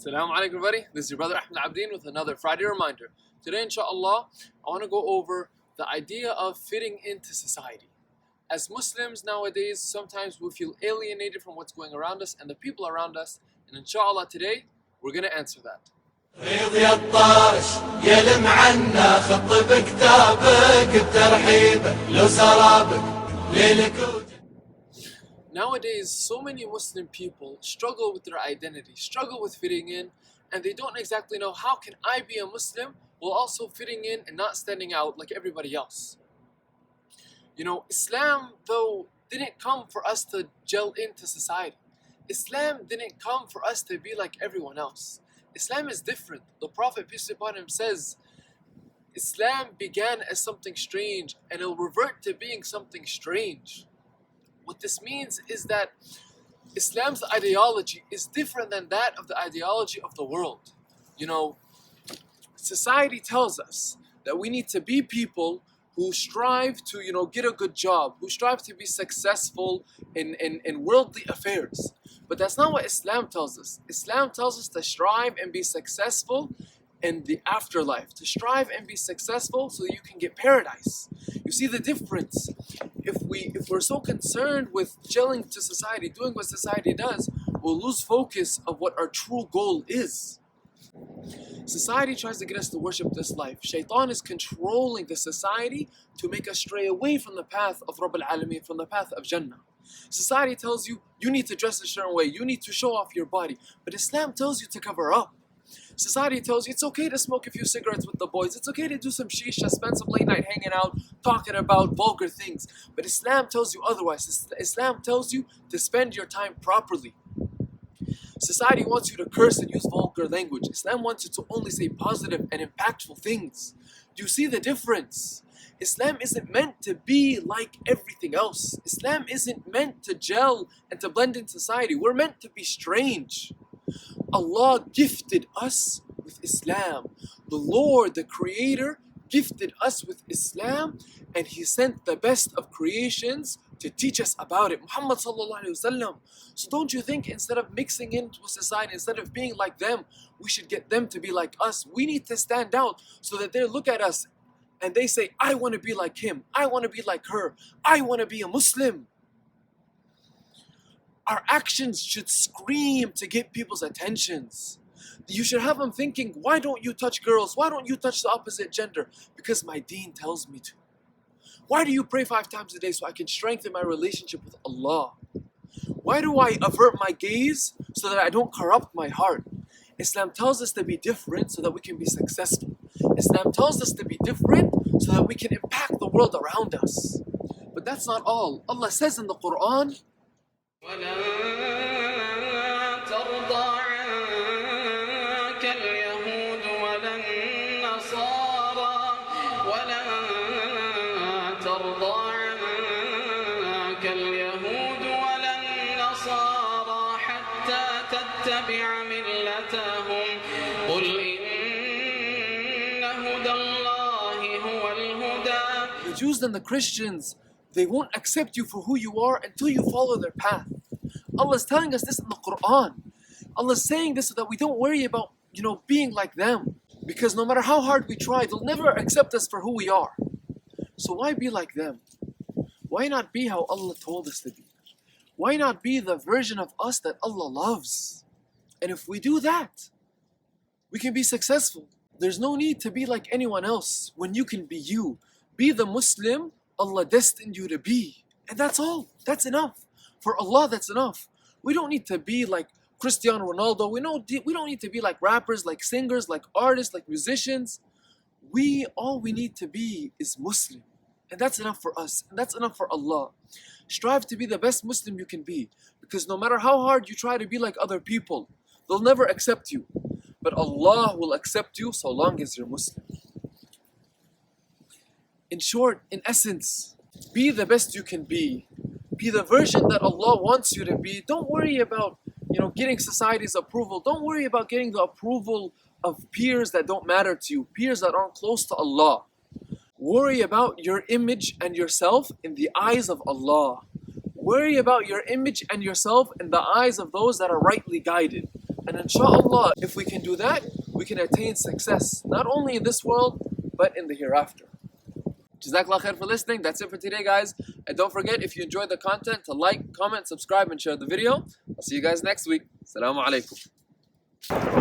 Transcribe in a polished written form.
Assalamu alaikum everybody, this is your brother Ahmed Abdeen with another Friday reminder. Today inshallah, I want to go over the idea of fitting into society. As Muslims nowadays, sometimes we feel alienated from what's going around us and the people around us, and inshallah today, we're going to answer that. ريض يا الطارش يلم عنا خط بكتابك الترحيب لو سرابك ليلك. Nowadays, so many Muslim people struggle with their identity, struggle with fitting in, and they don't exactly know how can I be a Muslim while also fitting in and not standing out like everybody else. You know, Islam, though, didn't come for us to gel into society. Islam didn't come for us to be like everyone else. Islam is different. The Prophet, peace be upon him, says, Islam began as something strange and it will revert to being something strange. What this means is that Islam's ideology is different than that of the ideology of the world. You know, society tells us that we need to be people who strive to, get a good job, who strive to be successful in worldly affairs. But that's not what Islam tells us. Islam tells us to strive and be successful in the afterlife, to strive and be successful so that you can get paradise. You see the difference? If we're so concerned with gelling to society, doing what society does, we'll lose focus of what our true goal is. Society tries to get us to worship this life. Shaitan is controlling the society to make us stray away from the path of Rabb al-Alameen, from the path of Jannah. Society tells you, you need to dress a certain way, you need to show off your body. But Islam tells you to cover up. Society tells you it's okay to smoke a few cigarettes with the boys, it's okay to do some shisha, spend some late night hanging out, talking about vulgar things. But Islam tells you otherwise. Islam tells you to spend your time properly. Society wants you to curse and use vulgar language. Islam wants you to only say positive and impactful things. Do you see the difference? Islam isn't meant to be like everything else. Islam isn't meant to gel and to blend in society. We're meant to be strange. Allah gifted us with Islam. The Lord, the Creator, gifted us with Islam, and He sent the best of creations to teach us about it, Muhammad sallallahu alaihi wasallam. So don't you think instead of mixing into society, instead of being like them, we should get them to be like us? We need to stand out so that they look at us and they say, I want to be like him, I want to be like her, I want to be a Muslim. Our actions should scream to get people's attentions. You should have them thinking, why don't you touch girls? Why don't you touch the opposite gender? Because my deen tells me to. Why do you pray 5 times a day so I can strengthen my relationship with Allah? Why do I avert my gaze so that I don't corrupt my heart? Islam tells us to be different so that we can be successful. Islam tells us to be different so that we can impact the world around us. But that's not all. Allah says in the Quran, ولن ترضى عنك اليهود ولا النصارى ولن ترضى عنك اليهود ولا النصارى حتى تتبع ملتهم قل إن هدى الله هو الهدى. the Jews and the Christians, they won't accept you for who you are until you follow their path. Allah is telling us this in the Quran. Allah is saying this so that we don't worry about, being like them. Because no matter how hard we try, they'll never accept us for who we are. So why be like them? Why not be how Allah told us to be? Why not be the version of us that Allah loves? And if we do that, we can be successful. There's no need to be like anyone else when you can be you. Be the Muslim Allah destined you to be. And that's all. That's enough. For Allah, that's enough. We don't need to be like Cristiano Ronaldo. We don't need to be like rappers, like singers, like artists, like musicians. All we need to be is Muslim. And that's enough for us. And that's enough for Allah. Strive to be the best Muslim you can be. Because no matter how hard you try to be like other people, they'll never accept you. But Allah will accept you so long as you're Muslim. In short, in essence, be the best you can be. Be the version that Allah wants you to be. Don't worry about, getting society's approval. Don't worry about getting the approval of peers that don't matter to you, peers that aren't close to Allah. Worry about your image and yourself in the eyes of Allah. Worry about your image and yourself in the eyes of those that are rightly guided. And inshallah, if we can do that, we can attain success, not only in this world, but in the hereafter. Jazakallah khair for listening. That's it for today, guys. And don't forget, if you enjoyed the content, to like, comment, subscribe, and share the video. I'll see you guys next week. Assalamu alaikum.